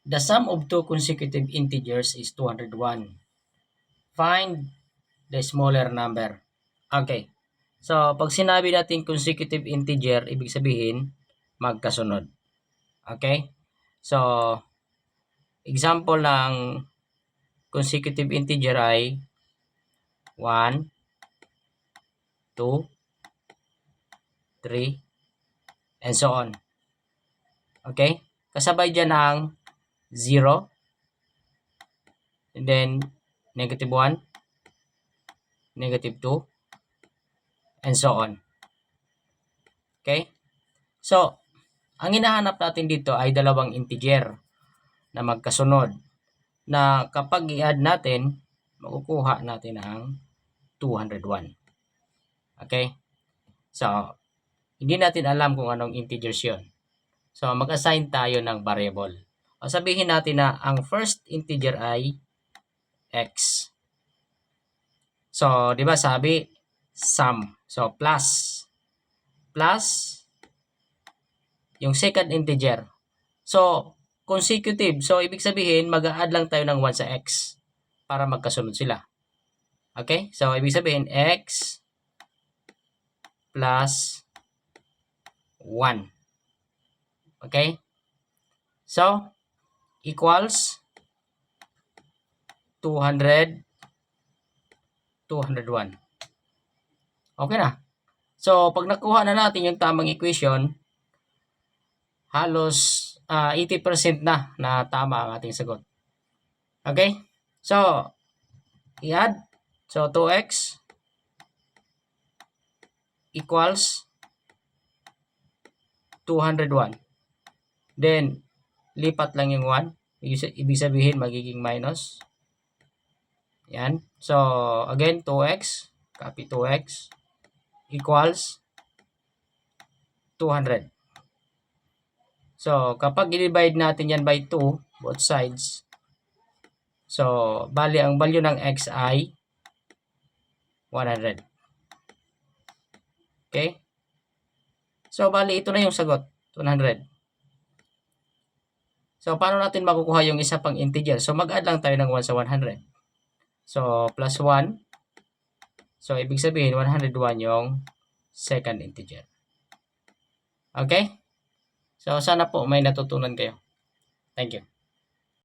The sum of two consecutive integers is 201. Find the smaller number. Okay. So, pag sinabi natin consecutive integer, ibig sabihin, magkasunod. Okay? So, example ng consecutive integer ay 1, 2, 3, and so on. Okay? Kasabay dyan ang 0, and then negative 1, negative 2, and so on. Okay? So, ang hinahanap natin dito ay dalawang integer na magkasunod na kapag i-add natin, makukuha natin ang 201. Okay? So, hindi natin alam kung anong integers yun. So, mag-assign tayo ng variable. O sabihin natin na ang first integer ay x. So, di ba sabi, sum. So, plus yung second integer. So, consecutive. So, ibig sabihin, mag-a-add lang tayo ng 1 sa x para magkasunod sila. Okay? So, ibig sabihin, x plus 1. Okay? So, equals 200, 201. Okay na. So, pag nakuha na natin yung tamang equation, halos 80% na tama ang ating sagot. Okay? So, i-add. So, 2x equals 201. Then, lipat lang yung 1. Ibig sabihin, magiging minus. Yan. So, again, 2x. Copy 2x. Equals 200. So, kapag i-divide natin yan by 2, both sides. So, bali, ang value ng x ay 100. Okay? So, bali, ito na yung sagot. 100. So, paano natin makukuha yung isa pang integer? So, mag-add lang tayo ng 1 sa 100. So, plus 1. So, ibig sabihin, 101 yung second integer. Okay? So, sana po may natutunan kayo. Thank you.